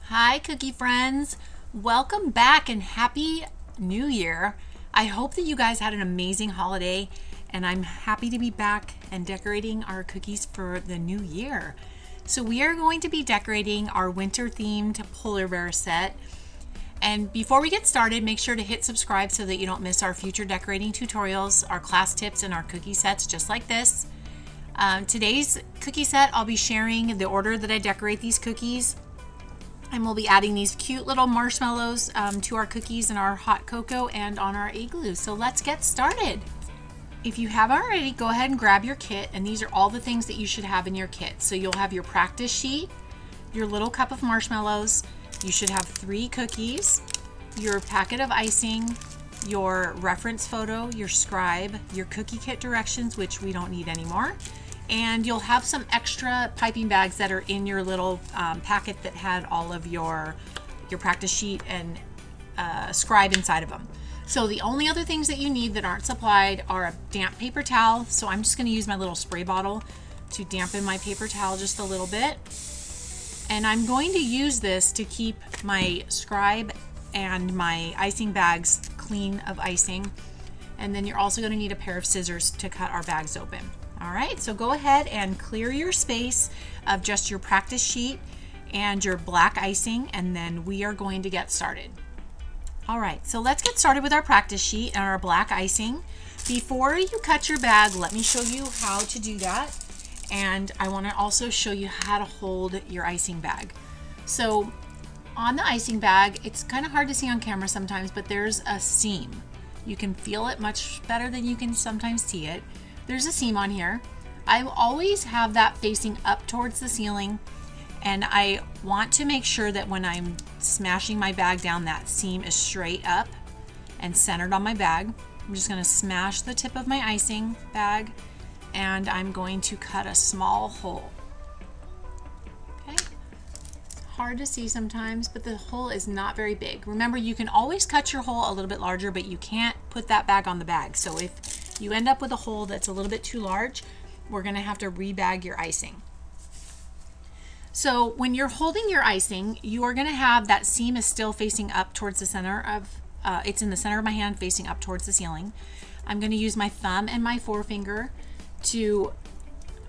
Hi, cookie friends. Welcome back and happy new year. I hope that you guys had an amazing holiday, and I'm happy to be back and decorating our cookies for the new year. So we are going to be decorating our winter themed polar bear set. And before we get started, make sure to hit subscribe so that you don't miss our future decorating tutorials, our class tips, and our cookie sets just like this. Today's cookie set, I'll be sharing the order that I decorate these cookies. And we'll be adding these cute little marshmallows to our cookies and our hot cocoa and on our Igloo. So let's get started. If you haven't already, go ahead and grab your kit. And these are all the things that you should have in your kit. So you'll have your practice sheet, your little cup of marshmallows. You should have 3 cookies, your packet of icing, your reference photo, your scribe, your cookie kit directions, which we don't need anymore. And you'll have some extra piping bags that are in your little packet that had all of your practice sheet and scribe inside of them. So the only other things that you need that aren't supplied are a damp paper towel. So I'm just going to use my little spray bottle to dampen my paper towel just a little bit. And I'm going to use this to keep my scribe and my icing bags clean of icing. And then you're also going to need a pair of scissors to cut our bags open. All right, so go ahead and clear your space of just your practice sheet and your black icing, and then we are going to get started. All right, so let's get started with our practice sheet and our black icing. Before you cut your bag, let me show you how to do that. And I want to also show you how to hold your icing bag. So on the icing bag, it's kind of hard to see on camera sometimes, but there's a seam. You can feel it much better than you can sometimes see it. There's a seam on here. I always have that facing up towards the ceiling, and I want to make sure that when I'm smashing my bag down, that seam is straight up and centered on my bag. I'm just going to smash the tip of my icing bag, and I'm going to cut a small hole. Okay, it's hard to see sometimes, but the hole is not very big. Remember, you can always cut your hole a little bit larger, but you can't put that bag on the bag. So if you end up with a hole that's a little bit too large, we're going to have to rebag your icing. So when you're holding your icing, you are going to have that seam is still facing up towards the center of, it's in the center of my hand facing up towards the ceiling. I'm going to use my thumb and my forefinger to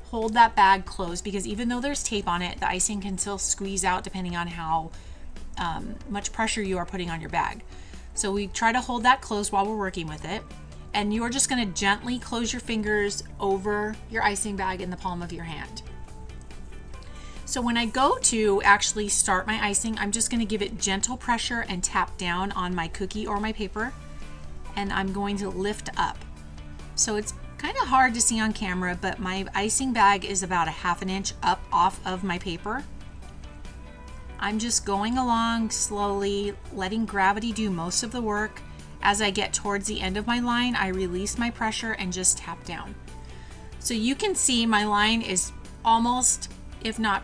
hold that bag closed, because even though there's tape on it, the icing can still squeeze out depending on how much pressure you are putting on your bag. So we try to hold that closed while we're working with it. And you're just going to gently close your fingers over your icing bag in the palm of your hand. So when I go to actually start my icing, I'm just going to give it gentle pressure and tap down on my cookie or my paper. And I'm going to lift up. So it's kind of hard to see on camera, but my icing bag is about a 1/2 inch up off of my paper. I'm just going along slowly, letting gravity do most of the work. As I get towards the end of my line, I release my pressure and just tap down. So you can see my line is almost, if not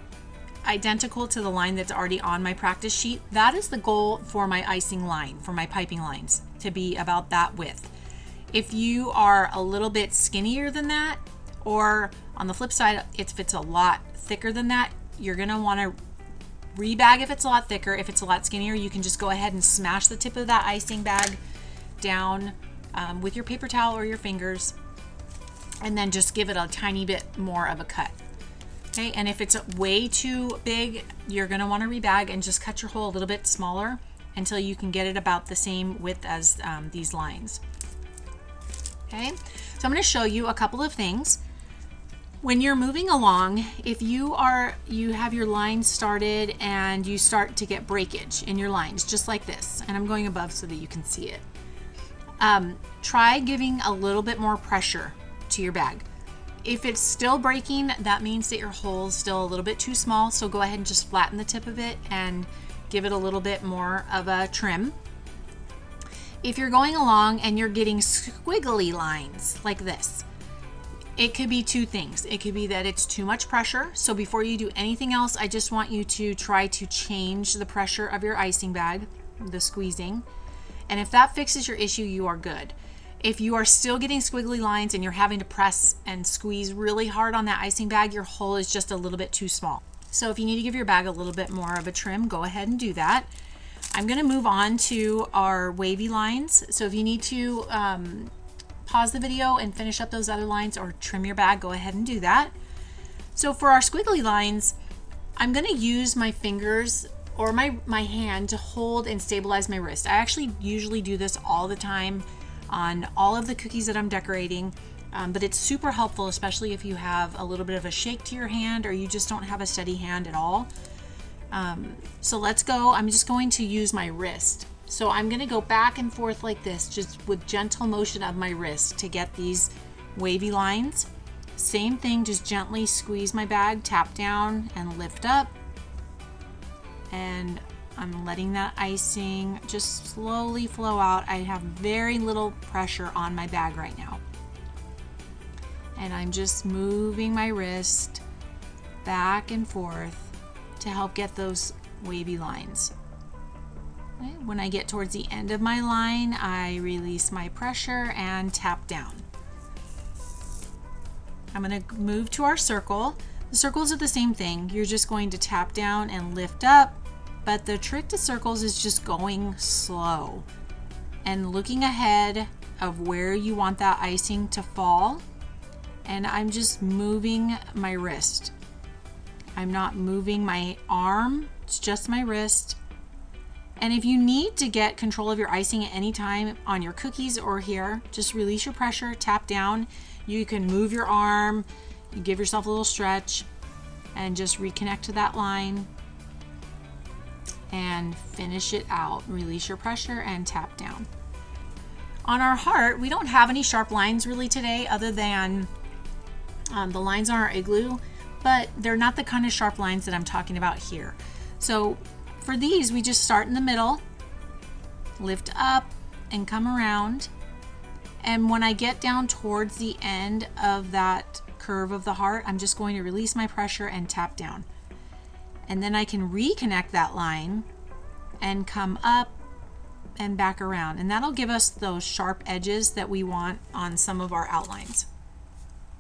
identical to the line that's already on my practice sheet. That is the goal for my icing line, for my piping lines, to be about that width. If you are a little bit skinnier than that, or on the flip side, if it's a lot thicker than that, you're gonna wanna rebag if it's a lot thicker. If it's a lot skinnier, you can just go ahead and smash the tip of that icing bag down with your paper towel or your fingers, and then just give it a tiny bit more of a cut. Okay, and if it's way too big, you're going to want to rebag and just cut your hole a little bit smaller until you can get it about the same width as these lines. Okay, so I'm going to show you a couple of things. When you're moving along, if you have your line started and you start to get breakage in your lines, just like this, and I'm going above so that you can see it. Try giving a little bit more pressure to your bag. If it's still breaking, that means that your hole is still a little bit too small. So go ahead and just flatten the tip of it and give it a little bit more of a trim. If you're going along and you're getting squiggly lines like this, it could be 2 things. It could be that it's too much pressure. So before you do anything else, I just want you to try to change the pressure of your icing bag, the squeezing. And if that fixes your issue, you are good. If you are still getting squiggly lines and you're having to press and squeeze really hard on that icing bag, your hole is just a little bit too small. So if you need to give your bag a little bit more of a trim, go ahead and do that. I'm going to move on to our wavy lines. So if you need to pause the video and finish up those other lines or trim your bag, go ahead and do that. So for our squiggly lines, I'm going to use my fingers or my hand to hold and stabilize my wrist. I actually usually do this all the time on all of the cookies that I'm decorating. But it's super helpful, especially if you have a little bit of a shake to your hand or you just don't have a steady hand at all. So let's go. I'm just going to use my wrist. So I'm going to go back and forth like this, just with gentle motion of my wrist to get these wavy lines. Same thing, just gently squeeze my bag, tap down and lift up. And I'm letting that icing just slowly flow out. I have very little pressure on my bag right now. And I'm just moving my wrist back and forth to help get those wavy lines. Okay. When I get towards the end of my line, I release my pressure and tap down. I'm going to move to our circle. The circles are the same thing. You're just going to tap down and lift up, but the trick to circles is just going slow and looking ahead of where you want that icing to fall. And I'm just moving my wrist. I'm not moving my arm, it's just my wrist. And if you need to get control of your icing at any time on your cookies or here, just release your pressure, tap down. You can move your arm, you give yourself a little stretch, and just reconnect to that line and finish it out. Release your pressure and tap down. On our heart, we don't have any sharp lines really today other than the lines on our igloo, but they're not the kind of sharp lines that I'm talking about here. So for these, we just start in the middle, lift up and come around. And when I get down towards the end of that curve of the heart, I'm just going to release my pressure and tap down. And then I can reconnect that line and come up and back around. And that'll give us those sharp edges that we want on some of our outlines.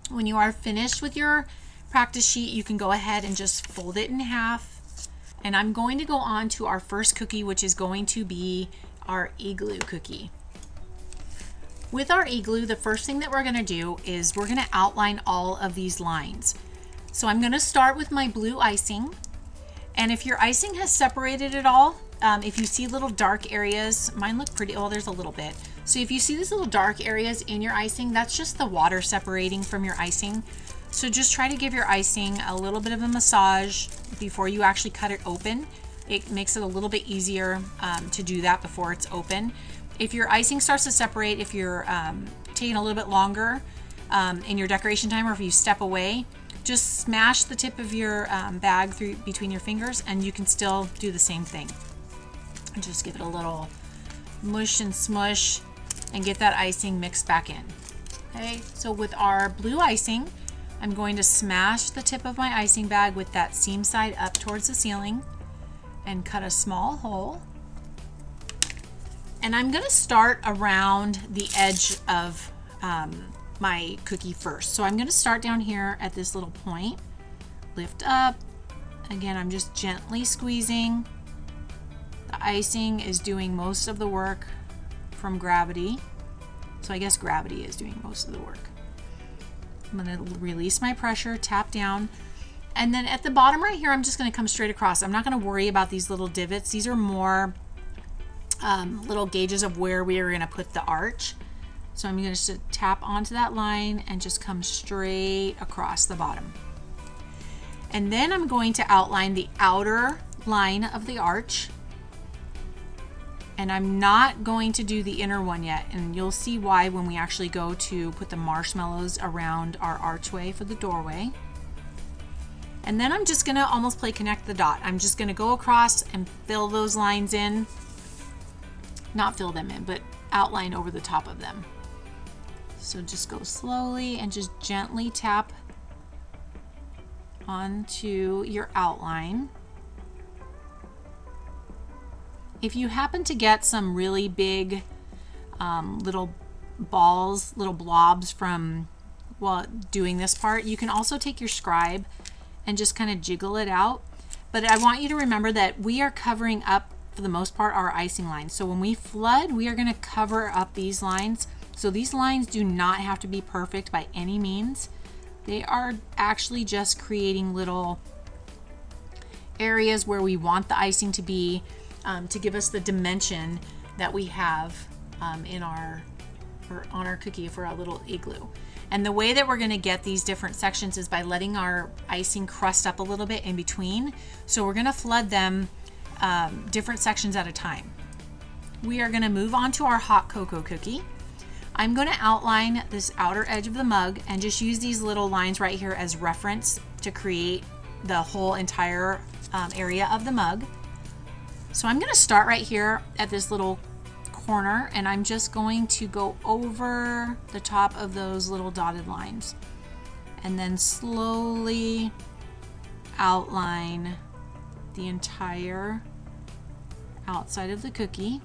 When you are finished with your practice sheet, you can go ahead and just fold it in half. And I'm going to go on to our first cookie, which is going to be our igloo cookie. With our igloo, the first thing that we're going to do is we're going to outline all of these lines. So I'm going to start with my blue icing. And if your icing has separated at all, if you see little dark areas, mine look pretty, oh, there's a little bit. So if you see these little dark areas in your icing, that's just the water separating from your icing. So just try to give your icing a little bit of a massage before you actually cut it open. It makes it a little bit easier to do that before it's open. If your icing starts to separate, if you're taking a little bit longer in your decoration time, or if you step away, just smash the tip of your bag through between your fingers and you can still do the same thing. And just give it a little mush and smush and get that icing mixed back in. Okay, so with our blue icing, I'm going to smash the tip of my icing bag with that seam side up towards the ceiling and cut a small hole. And I'm going to start around the edge of my cookie first. So I'm going to start down here at this little point, lift up. Again, I'm just gently squeezing. The icing is doing most of the work from gravity. So I guess gravity is doing most of the work. I'm going to release my pressure, tap down. And then at the bottom right here, I'm just going to come straight across. I'm not going to worry about these little divots. These are more little gauges of where we are going to put the arch. So I'm going to just tap onto that line and just come straight across the bottom. And then I'm going to outline the outer line of the arch. And I'm not going to do the inner one yet. And you'll see why when we actually go to put the marshmallows around our archway for the doorway. And then I'm just going to almost play connect the dot. I'm just going to go across and fill those lines in. Not fill them in, but outline over the top of them. So just go slowly and just gently tap onto your outline. If you happen to get some really big little balls, little blobs from doing this part, you can also take your scribe and just kind of jiggle it out. But I want you to remember that we are covering up, for the most part, our icing lines. So when we flood, we are going to cover up these lines. So these lines do not have to be perfect by any means. They are actually just creating little areas where we want the icing to be, to give us the dimension that we have on our cookie for our little igloo. And the way that we're going to get these different sections is by letting our icing crust up a little bit in between. So we're going to flood them different sections at a time. We are going to move on to our hot cocoa cookie. I'm going to outline this outer edge of the mug and just use these little lines right here as reference to create the whole entire area of the mug. So I'm going to start right here at this little corner, and I'm just going to go over the top of those little dotted lines and then slowly outline the entire outside of the cookie.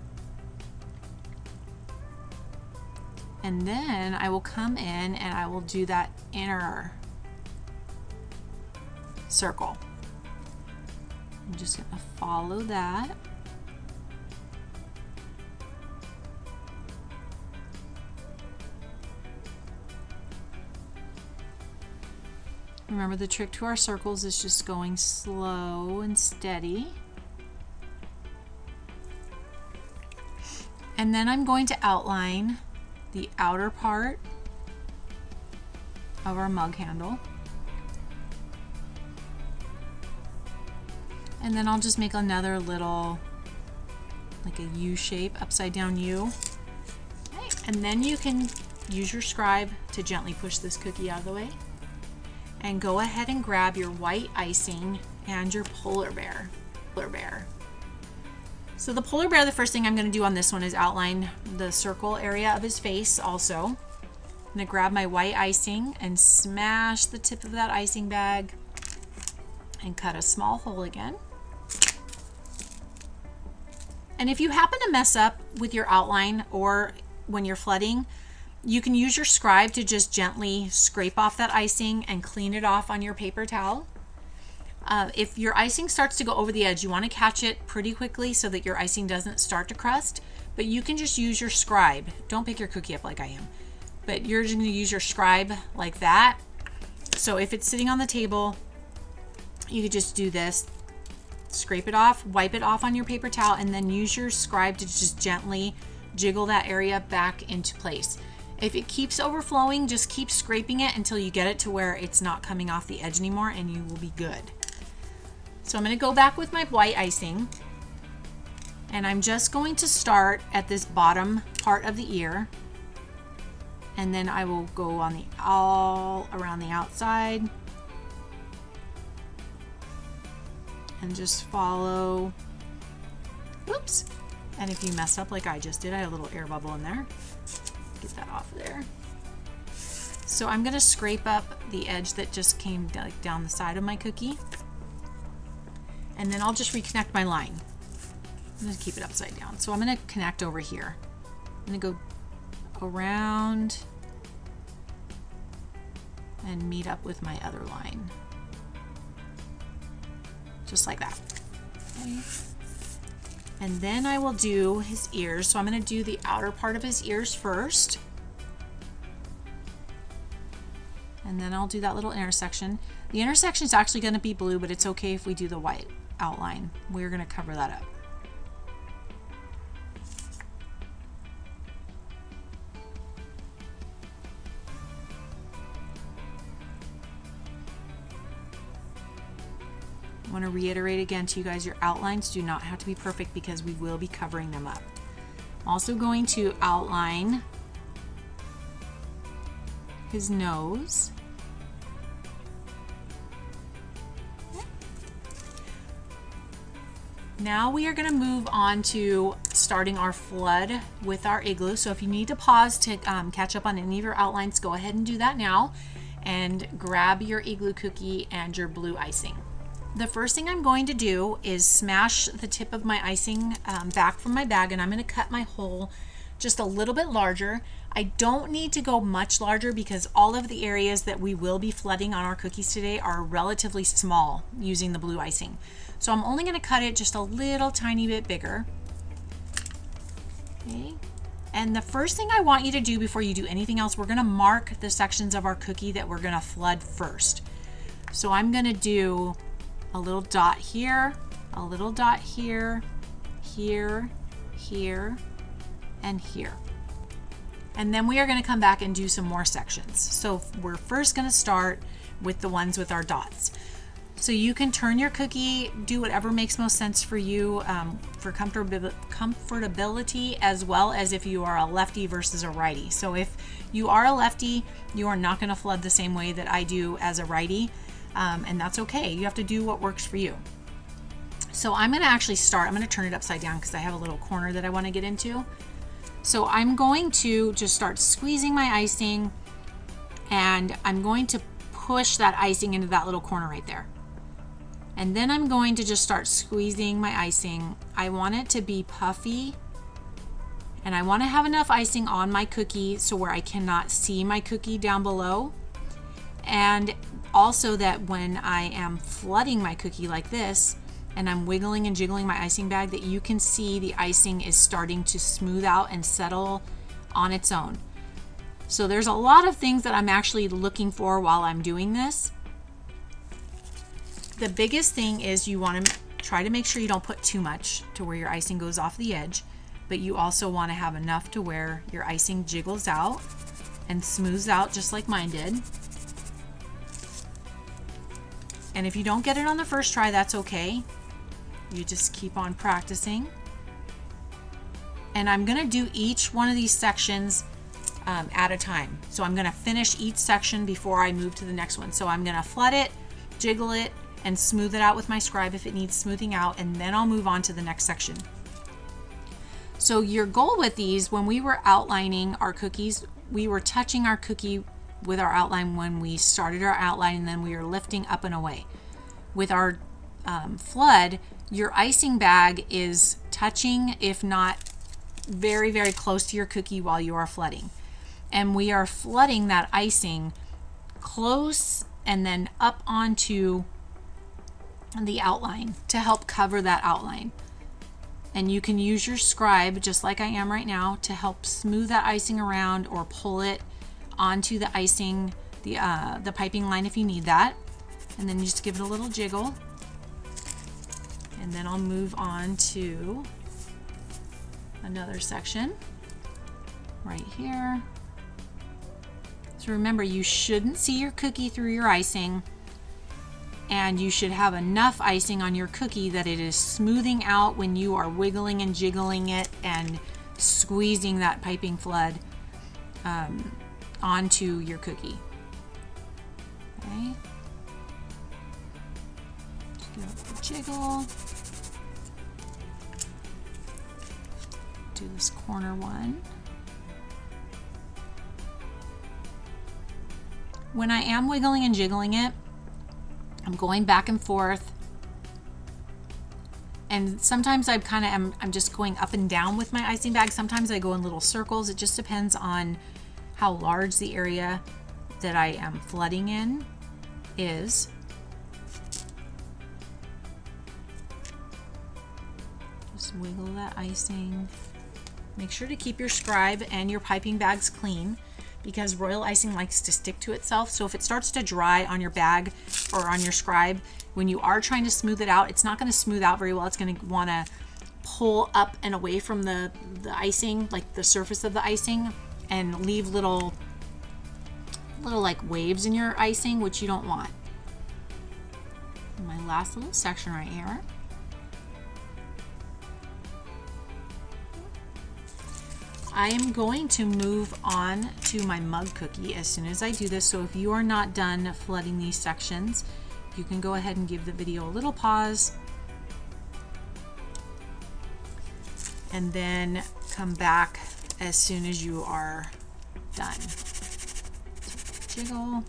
And then I will come in and I will do that inner circle. I'm just going to follow that. Remember, the trick to our circles is just going slow and steady. And then I'm going to outline the outer part of our mug handle. And then I'll just make another little, like a U shape, upside down U. Okay. And then you can use your scribe to gently push this cookie out of the way. And go ahead and grab your white icing and your polar bear. So the polar bear, the first thing I'm going to do on this one is outline the circle area of his face also. I'm going to grab my white icing and smash the tip of that icing bag and cut a small hole again. And if you happen to mess up with your outline or when you're flooding, you can use your scribe to just gently scrape off that icing and clean it off on your paper towel. If your icing starts to go over the edge, you want to catch it pretty quickly so that your icing doesn't start to crust, but you can just use your scribe. Don't pick your cookie up like I am, but you're just going to use your scribe like that. So if it's sitting on the table, you could just do this, scrape it off, wipe it off on your paper towel, and then use your scribe to just gently jiggle that area back into place. If it keeps overflowing, just keep scraping it until you get it to where it's not coming off the edge anymore, and you will be good. So I'm going to go back with my white icing, and I'm just going to start at this bottom part of the ear, and then I will go on all around the outside and just follow. Oops. And if you mess up like I just did, I had a little air bubble in there. Get that off there. So I'm going to scrape up the edge that just came down the side of my cookie. And then I'll just reconnect my line. I'm going to keep it upside down. So I'm going to connect over here. I'm going to go around and meet up with my other line. Just like that. Okay. And then I will do his ears. So I'm going to do the outer part of his ears first. And then I'll do that little intersection. The intersection is actually going to be blue, but it's okay if we do the white outline. We're going to cover that up. I want to reiterate again to you guys, your outlines do not have to be perfect because we will be covering them up. I'm also going to outline his nose. Now we are going to move on to starting our flood with our igloo. So if you need to pause to catch up on any of your outlines, go ahead and do that now and grab your igloo cookie and your blue icing. The first thing I'm going to do is smash the tip of my icing back from my bag, and I'm going to cut my hole just a little bit larger. I don't need to go much larger because all of the areas that we will be flooding on our cookies today are relatively small using the blue icing. So I'm only going to cut it just a little tiny bit bigger. Okay. And the first thing I want you to do before you do anything else, we're going to mark the sections of our cookie that we're going to flood first. So I'm going to do a little dot here, a little dot here, here, here, and here. And then we are going to come back and do some more sections. So we're first going to start with the ones with our dots. So you can turn your cookie, do whatever makes most sense for you for comfortability, as well as if you are a lefty versus a righty. So if you are a lefty, you are not going to flood the same way that I do as a righty, and that's okay. You have to do what works for you. So I'm going to actually start, I'm going to turn it upside down because I have a little corner that I want to get into. So I'm going to just start squeezing my icing, and I'm going to push that icing into that little corner right there. And then I'm going to just start squeezing my icing. I want it to be puffy, and I want to have enough icing on my cookie so where I cannot see my cookie down below. And also that when I am flooding my cookie like this, and I'm wiggling and jiggling my icing bag, that you can see the icing is starting to smooth out and settle on its own. So there's a lot of things that I'm actually looking for while I'm doing this. The biggest thing is you want to try to make sure you don't put too much to where your icing goes off the edge, but you also want to have enough to where your icing jiggles out and smooths out just like mine did. And if you don't get it on the first try, that's okay. You just keep on practicing. And I'm going to do each one of these sections at a time. So I'm going to finish each section before I move to the next one. So I'm going to flood it, jiggle it, and smooth it out with my scribe if it needs smoothing out, and then I'll move on to the next section. So your goal with these, when we were outlining our cookies, we were touching our cookie with our outline when we started our outline, and then we were lifting up and away. With our flood, your icing bag is touching, if not very, very close to your cookie while you are flooding. And we are flooding that icing close and then up onto the outline to help cover that outline. And you can use your scribe, just like I am right now, to help smooth that icing around or pull it onto the icing, the piping line if you need that. And then you just give it a little jiggle. And then I'll move on to another section right here. So remember, you shouldn't see your cookie through your icing, and you should have enough icing on your cookie that it is smoothing out when you are wiggling and jiggling it and squeezing that piping flood onto your cookie. Okay. Just give it a little jiggle. Do this corner one. When I am wiggling and jiggling it, I'm going back and forth, and sometimes I'm just going up and down with my icing bag. Sometimes I go in little circles. It just depends on how large the area that I am flooding in is. Just wiggle that icing. Make sure to keep your scribe and your piping bags clean, because royal icing likes to stick to itself. So if it starts to dry on your bag or on your scribe, when you are trying to smooth it out, it's not going to smooth out very well. It's going to want to pull up and away from the icing, like the surface of the icing, and leave little like waves in your icing, which you don't want. And my last little section right here. I am going to move on to my mug cookie as soon as I do this. So if you are not done flooding these sections, you can go ahead and give the video a little pause and then come back as soon as you are done. So jiggle.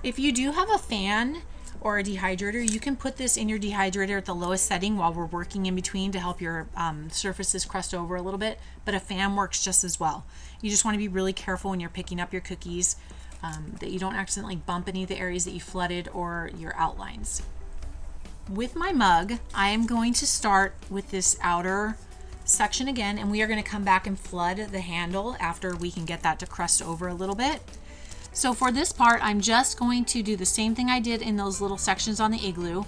If you do have a fan or a dehydrator. You can put this in your dehydrator at the lowest setting while we're working in between to help your surfaces crust over a little bit, but a fan works just as well. You just want to be really careful when you're picking up your cookies that you don't accidentally bump any of the areas that you flooded or your outlines. With my mug, I am going to start with this outer section again, and we are going to come back and flood the handle after we can get that to crust over a little bit. So for this part, I'm just going to do the same thing I did in those little sections on the Igloo.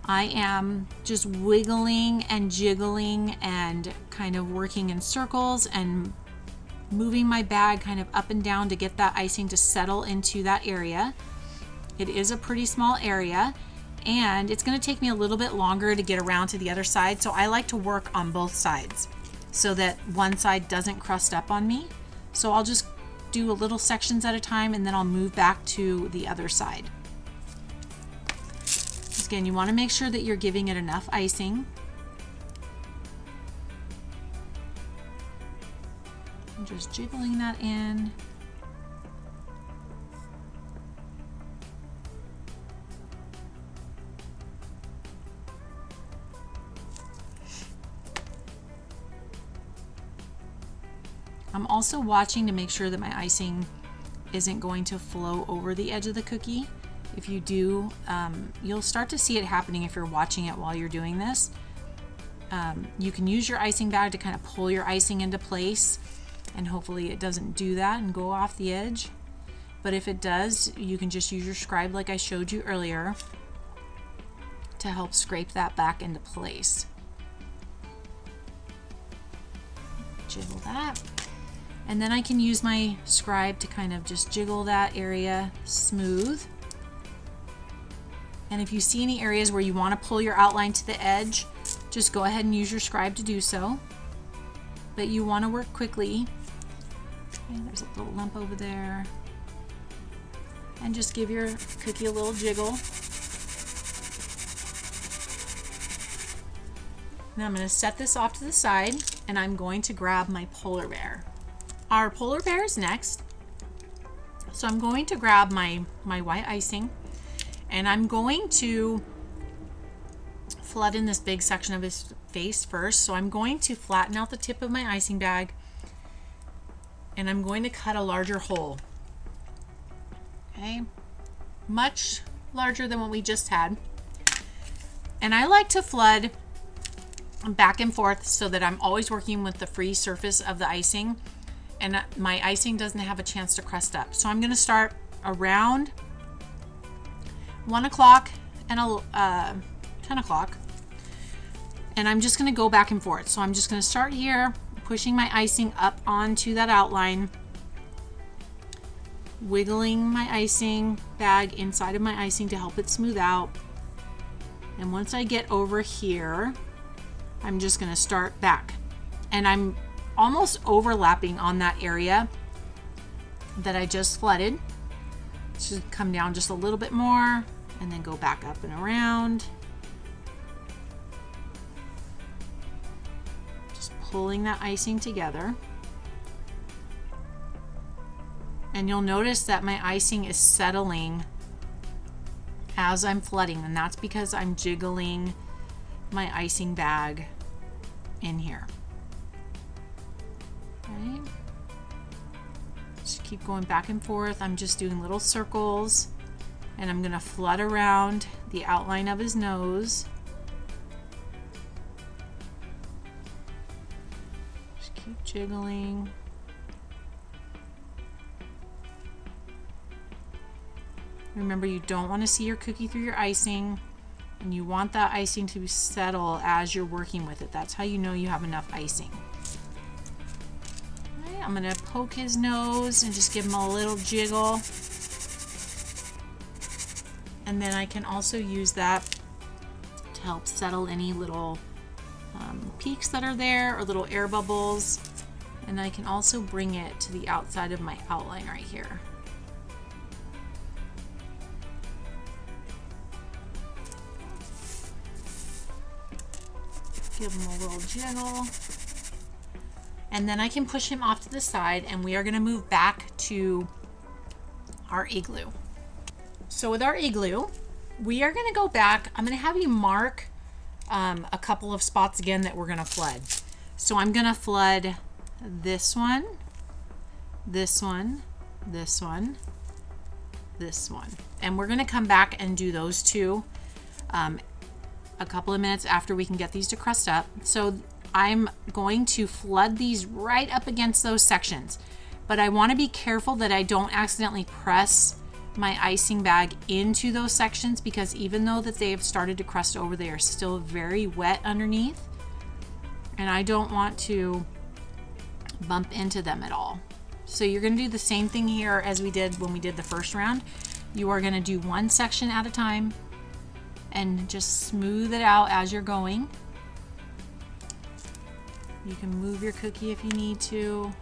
I am just wiggling and jiggling and kind of working in circles and moving my bag kind of up and down to get that icing to settle into that area. It is a pretty small area, and it's going to take me a little bit longer to get around to the other side, so I like to work on both sides so that one side doesn't crust up on me. So I'll just do a little sections at a time, and then I'll move back to the other side. Again, you want to make sure that you're giving it enough icing. I'm just jiggling that in. I'm also watching to make sure that my icing isn't going to flow over the edge of the cookie. If you do, you'll start to see it happening if you're watching it while you're doing this. You can use your icing bag to kind of pull your icing into place, and hopefully it doesn't do that and go off the edge. But if it does, you can just use your scribe like I showed you earlier to help scrape that back into place. Jiggle that. And then I can use my scribe to kind of just jiggle that area smooth. And if you see any areas where you want to pull your outline to the edge, just go ahead and use your scribe to do so. But you want to work quickly. Okay, there's a little lump over there. And just give your cookie a little jiggle. Now I'm going to set this off to the side, and I'm going to grab my polar bear. Our polar bear is next. So I'm going to grab my white icing, and I'm going to flood in this big section of his face first. So I'm going to flatten out the tip of my icing bag, and I'm going to cut a larger hole. Okay, much larger than what we just had. And I like to flood back and forth so that I'm always working with the free surface of the icing, and my icing doesn't have a chance to crust up. So I'm going to start around 1 o'clock and 10 o'clock, and I'm just going to go back and forth. So I'm just going to start here, pushing my icing up onto that outline, wiggling my icing bag inside of my icing to help it smooth out. And once I get over here, I'm just going to start back, and I'm almost overlapping on that area that I just flooded. Should come down just a little bit more and then go back up and around. Just pulling that icing together. And you'll notice that my icing is settling as I'm flooding, and that's because I'm jiggling my icing bag in here. Okay. Just keep going back and forth. I'm just doing little circles, and I'm going to flood around the outline of his nose. Just keep jiggling. Remember, you don't want to see your cookie through your icing, and you want that icing to settle as you're working with it. That's how you know you have enough icing. Okay, I'm going to poke his nose and just give him a little jiggle. And then I can also use that to help settle any little peaks that are there or little air bubbles. And I can also bring it to the outside of my outline right here. Give him a little jiggle. And then I can push him off to the side, and we are going to move back to our Igloo. So with our Igloo, we are going to go back. I'm going to have you mark a couple of spots again that we're going to flood. So I'm going to flood this one, this one, this one, this one. And we're going to come back and do those two a couple of minutes after we can get these to crust up. So I'm going to flood these right up against those sections, but I want to be careful that I don't accidentally press my icing bag into those sections, because even though that they have started to crust over, they are still very wet underneath, and I don't want to bump into them at all. So you're going to do the same thing here as we did when we did the first round. You are going to do one section at a time and just smooth it out as you're going. You can move your cookie if you need to.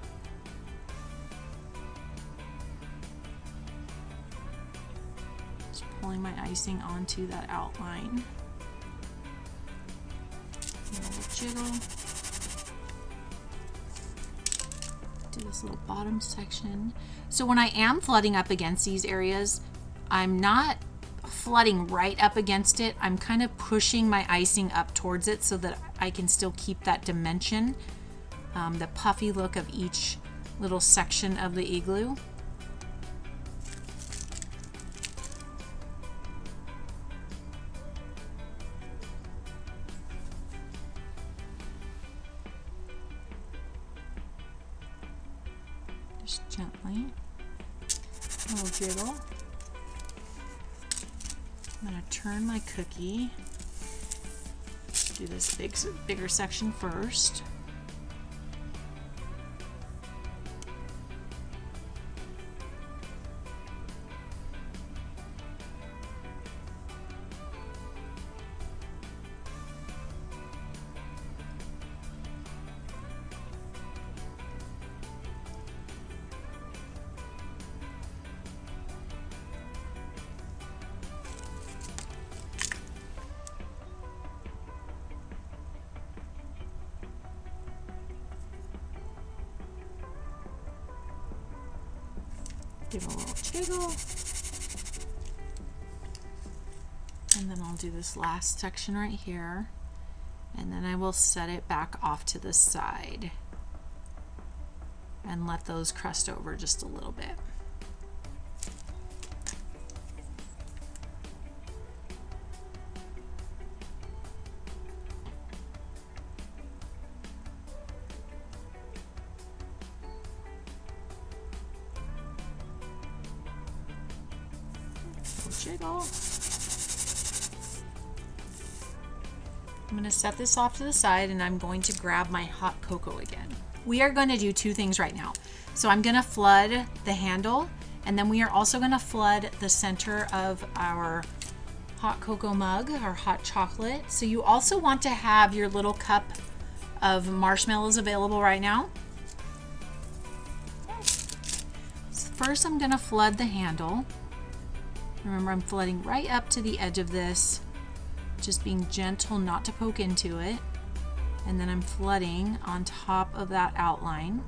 Just pulling my icing onto that outline. A little jiggle. Do this little bottom section. So when I am flooding up against these areas, I'm not flooding right up against it. I'm kind of pushing my icing up towards it so that I can still keep that dimension, the puffy look of each little section of the igloo. Just gently, a little jiggle. I'm going to turn my cookie, do this bigger section first. Give it a little jiggle. And then I'll do this last section right here. And then I will set it back off to the side and let those crust over just a little bit. Jiggle. I'm going to set this off to the side, and I'm going to grab my hot cocoa again. We are going to do two things right now. So I'm going to flood the handle, and then we are also going to flood the center of our hot cocoa mug, our hot chocolate. So you also want to have your little cup of marshmallows available right now. So first I'm going to flood the handle. Remember, I'm flooding right up to the edge of this, just being gentle not to poke into it. And then I'm flooding on top of that outline.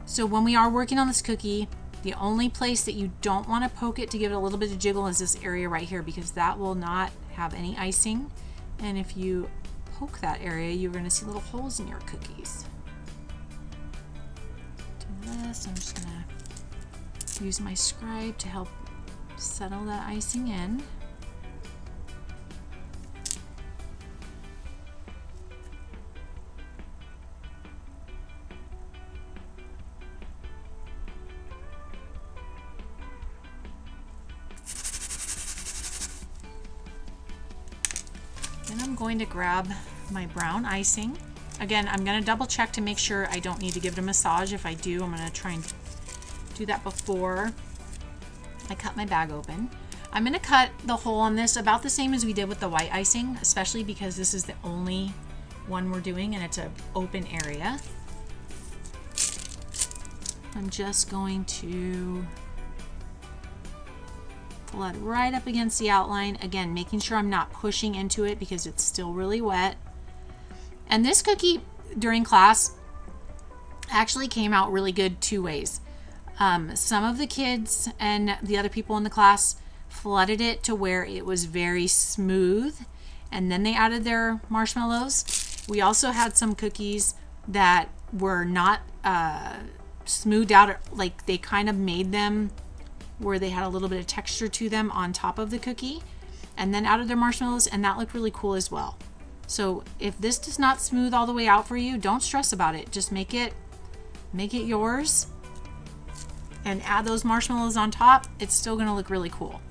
So when we are working on this cookie, the only place that you don't want to poke it to give it a little bit of jiggle is this area right here, because that will not have any icing. And if you poke that area, you're going to see little holes in your cookies. Do this. I'm just going to use my scribe to help settle that icing in. Then I'm going to grab my brown icing. Again, I'm going to double check to make sure I don't need to give it a massage. If I do, I'm going to try and do that before I cut my bag open. I'm going to cut the hole on this about the same as we did with the white icing, especially because this is the only one we're doing and it's an open area. I'm just going to flood right up against the outline, again making sure I'm not pushing into it because it's still really wet. And this cookie during class actually came out really good two ways. Some of the kids and the other people in the class flooded it to where it was very smooth, and then they added their marshmallows. We also had some cookies that were not smoothed out, like they kind of made them where they had a little bit of texture to them on top of the cookie, and then added their marshmallows, and that looked really cool as well. So if this does not smooth all the way out for you, don't stress about it. Just make it yours and add those marshmallows on top. It's still gonna look really cool.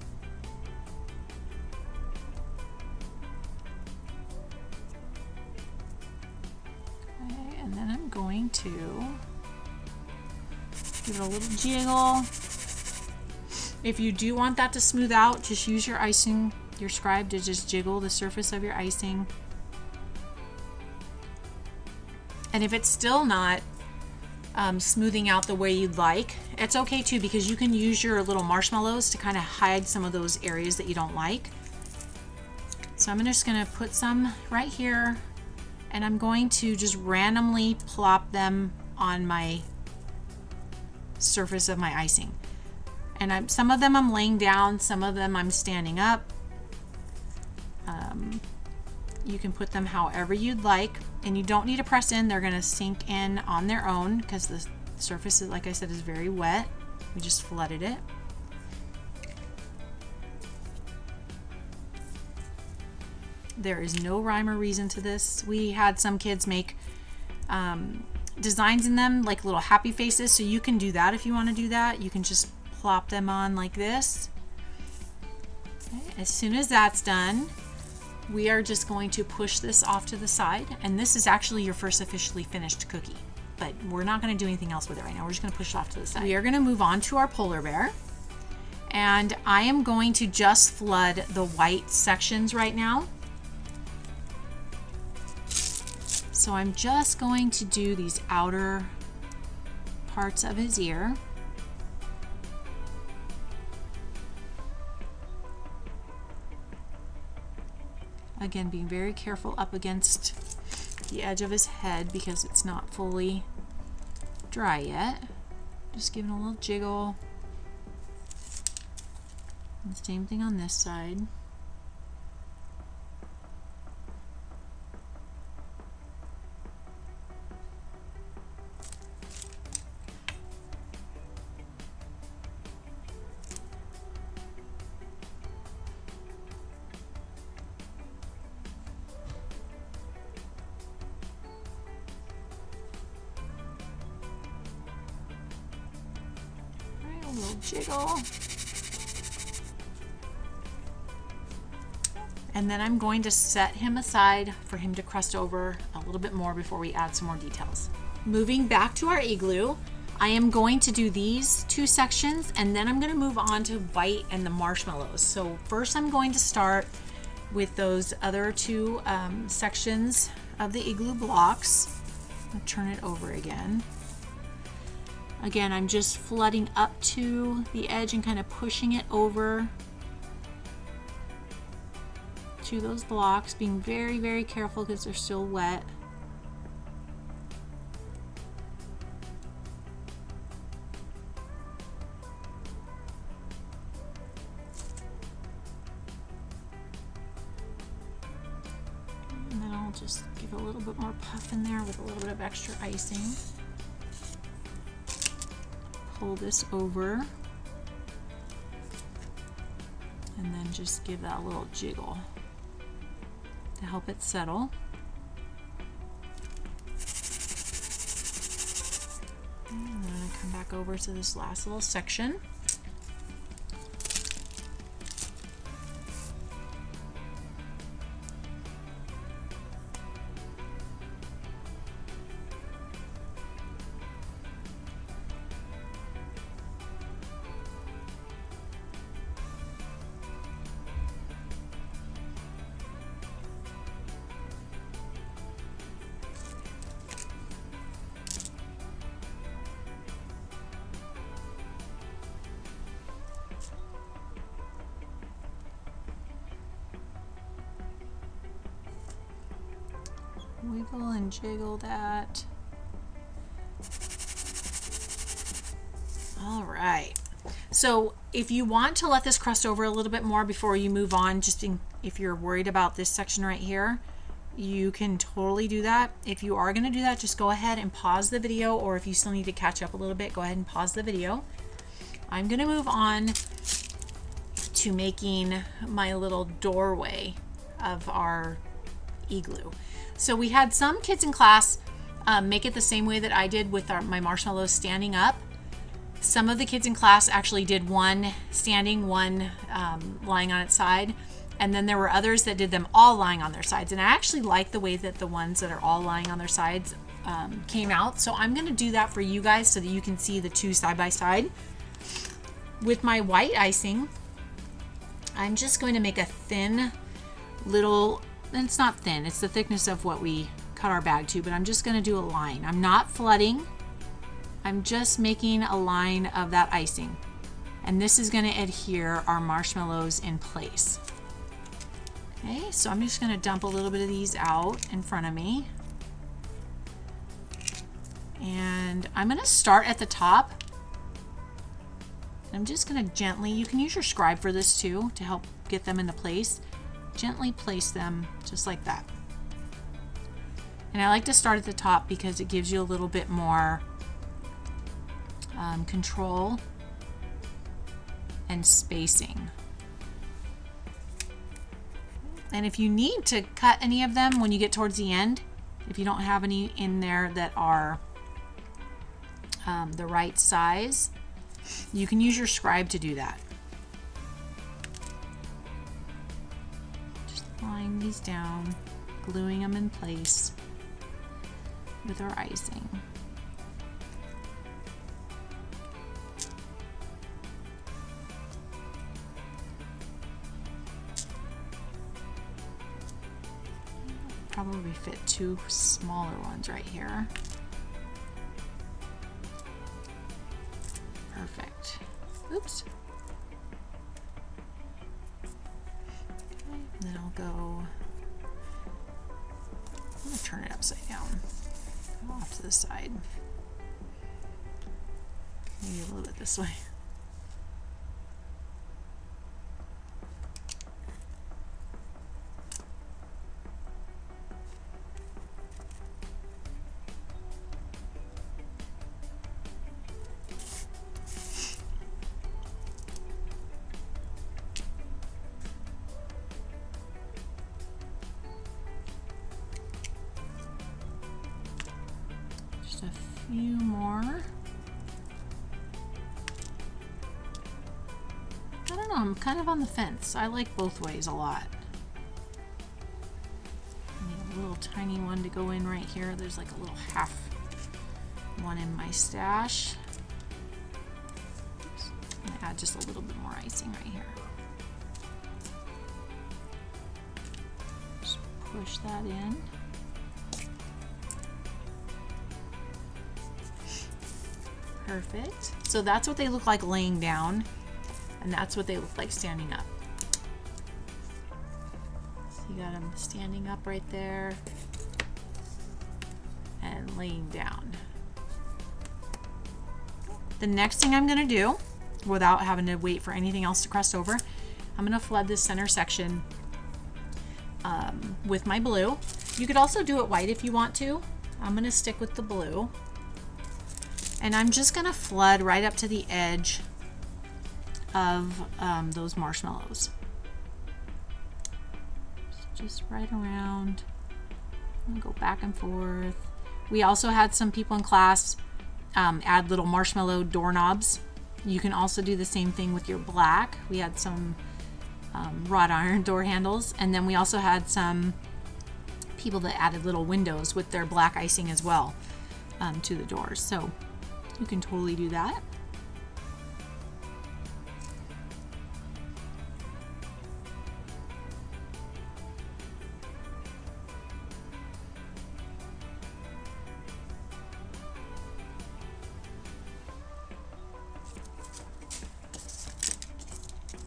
Okay, and then I'm going to give it a little jiggle. If you do want that to smooth out, just use your icing, your scribe, to just jiggle the surface of your icing. And if it's still not smoothing out the way you'd like, it's okay too, because you can use your little marshmallows to kind of hide some of those areas that you don't like. So I'm just going to put some right here, and I'm going to just randomly plop them on my surface of my icing. And some of them I'm laying down, some of them I'm standing up. You can put them however you'd like, and you don't need to press in. They're going to sink in on their own because the surface, like I said, is very wet. We just flooded it. There is no rhyme or reason to this. We had some kids make designs in them, like little happy faces, so you can do that if you want to do that. You can just plop them on like this. Okay. As soon as that's done, we are just going to push this off to the side, and this is actually your first officially finished cookie, but we're not going to do anything else with it right now. We're just going to push it off to the side. We are going to move on to our polar bear, and I am going to just flood the white sections right now. So I'm just going to do these outer parts of his ear. Again, being very careful up against the edge of his head because it's not fully dry yet. Just giving a little jiggle. And the same thing on this side. A little jiggle. And then I'm going to set him aside for him to crust over a little bit more before we add some more details. Moving back to our igloo, I am going to do these two sections, and then I'm going to move on to white and the marshmallows. So first I'm going to start with those other two sections of the igloo blocks. I'll turn it over again. Again, I'm just flooding up to the edge and kind of pushing it over to those blocks, being very, very careful because they're still wet. And then I'll just give a little bit more puff in there with a little bit of extra icing. Pull this over, and then just give that a little jiggle to help it settle. And then I'm going to come back over to this last little section. Wiggle and jiggle that. All right. So if you want to let this crust over a little bit more before you move on, if you're worried about this section right here, you can totally do that. If you are going to do that, just go ahead and pause the video, or if you still need to catch up a little bit, go ahead and pause the video. I'm going to move on to making my little doorway of our igloo. So we had some kids in class make it the same way that I did with my marshmallows standing up. Some of the kids in class actually did one standing, one lying on its side. And then there were others that did them all lying on their sides. And I actually like the way that the ones that are all lying on their sides came out. So I'm going to do that for you guys so that you can see the two side by side. With my white icing, I'm just going to make a thin little, and it's not thin, it's the thickness of what we cut our bag to, but I'm just going to do a line. I'm not flooding. I'm just making a line of that icing. And this is going to adhere our marshmallows in place. Okay, so I'm just going to dump a little bit of these out in front of me. And I'm going to start at the top. I'm just going to gently, you can use your scribe for this too to help get them into place. Gently place them just like that. And I like to start at the top because it gives you a little bit more control and spacing. And if you need to cut any of them when you get towards the end, if you don't have any in there that are the right size, you can use your scribe to do that. Just laying these down, gluing them in place with our icing. Probably fit two smaller ones right here. Perfect. Oops. Okay, then I'll go, I'm going to turn it upside down. Go off to the side. Maybe a little bit this way. A few more. I don't know, I'm kind of on the fence. I like both ways a lot. I need a little tiny one to go in right here. There's like a little half one in my stash. Oops. I'm gonna add just a little bit more icing right here. Just push that in. Perfect. So that's what they look like laying down, and that's what they look like standing up. So you got them standing up right there and laying down. The next thing I'm going to do, without having to wait for anything else to crust over, I'm going to flood this center section with my blue. You could also do it white if you want to. I'm going to stick with the blue. And I'm just going to flood right up to the edge of those marshmallows. Just right around. I'm going to go back and forth. We also had some people in class add little marshmallow doorknobs. You can also do the same thing with your black. We had some wrought iron door handles. And then we also had some people that added little windows with their black icing as well to the doors. So you can totally do that.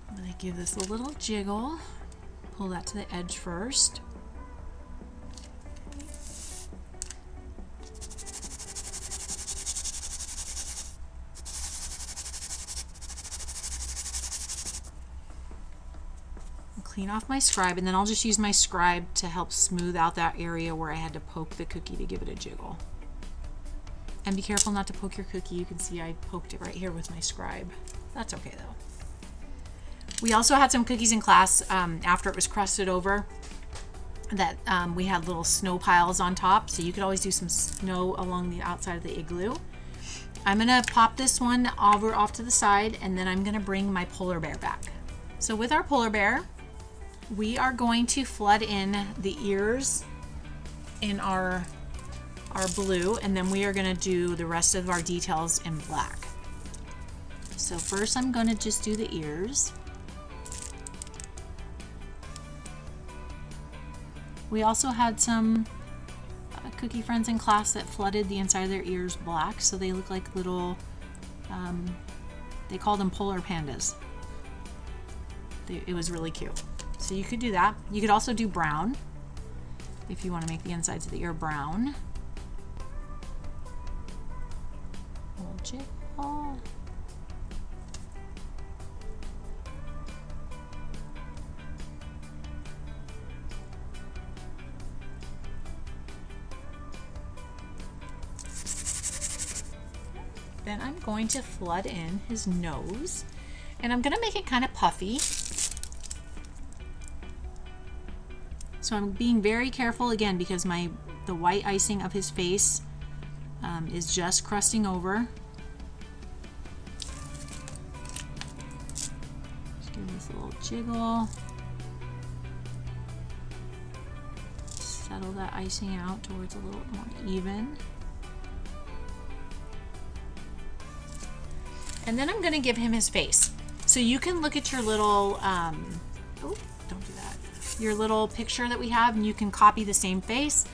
I'm going to give this a little jiggle. Pull that to the edge first. clean off my scribe, and then I'll just use my scribe to help smooth out that area where I had to poke the cookie to give it a jiggle. And be careful not to poke your cookie. You can see I poked it right here with my scribe. That's okay though. We also had some cookies in class after it was crusted over that we had little snow piles on top, so you could always do some snow along the outside of the igloo. I'm gonna pop this one over off to the side, and then I'm gonna bring my polar bear back. So with our polar bear, we are going to flood in the ears in our blue, and then we are gonna do the rest of our details in black. So first I'm gonna just do the ears. We also had some cookie friends in class that flooded the inside of their ears black, so they look like little, they call them polar pandas. It was really cute. So you could do that. You could also do brown if you want to make the insides of the ear brown. Jiggle. Then I'm going to flood in his nose, and I'm going to make it kind of puffy. So I'm being very careful again because the white icing of his face is just crusting over. Just give this a little jiggle. Settle that icing out towards a little more even. And then I'm going to give him his face. So you can look at your little, oh, don't do that. Your little picture that we have, and you can copy the same face.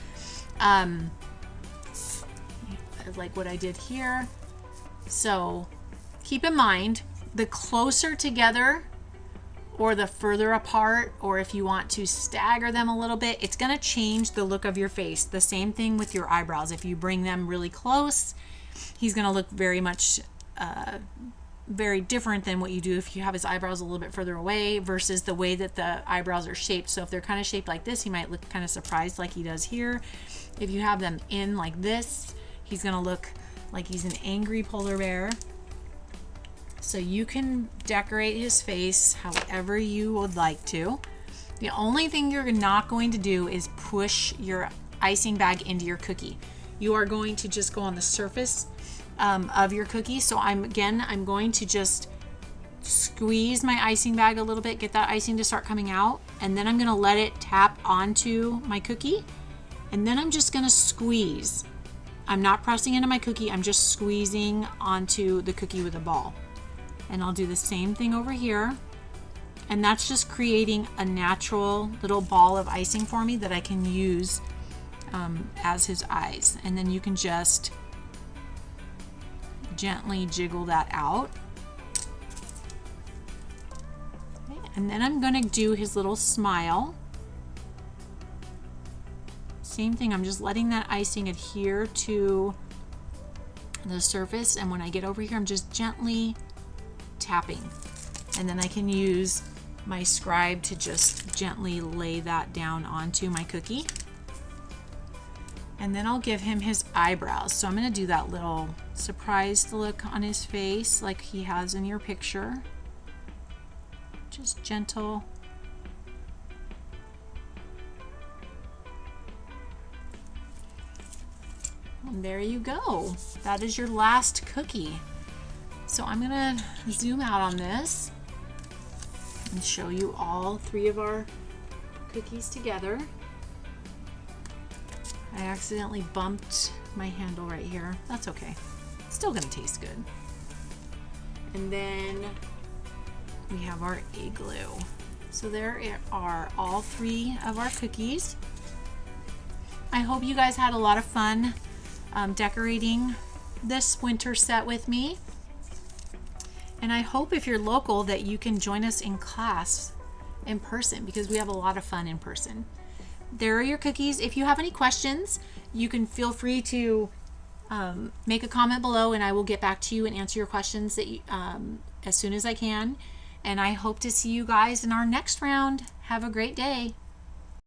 Like what I did here. So keep in mind, the closer together or the further apart, or if you want to stagger them a little bit, it's going to change the look of your face. The same thing with your eyebrows. If you bring them really close, he's going to look very much very different than what you do if you have his eyebrows a little bit further away versus the way that the eyebrows are shaped. So if they're kind of shaped like this, he might look kind of surprised like he does here. If you have them in like this, he's gonna look like he's an angry polar bear. So you can decorate his face however you would like to. The only thing you're not going to do is push your icing bag into your cookie. You are going to just go on the surface of your cookie. So I'm going to just squeeze my icing bag a little bit, get that icing to start coming out, and then I'm going to let it tap onto my cookie, and then I'm just going to squeeze. I'm not pressing into my cookie, I'm just squeezing onto the cookie with a ball. And I'll do the same thing over here, and that's just creating a natural little ball of icing for me that I can use as his eyes. And then you can just gently jiggle that out. Okay, and then I'm going to do his little smile. Same thing, I'm just letting that icing adhere to the surface, and when I get over here, I'm just gently tapping. And then I can use my scribe to just gently lay that down onto my cookie. And then I'll give him his eyebrows. So I'm going to do that little surprised look on his face like he has in your picture. Just gentle. And there you go. That is your last cookie. So I'm going to zoom out on this and show you all three of our cookies together. I accidentally bumped my handle right here. That's okay. It's still gonna taste good. And then we have our Igloo. So there are all three of our cookies. I hope you guys had a lot of fun decorating this winter set with me. And I hope if you're local that you can join us in class in person, because we have a lot of fun in person. There are your cookies. If you have any questions, you can feel free to make a comment below, and I will get back to you and answer your questions that as soon as I can. And I hope to see you guys in our next round. Have a great day.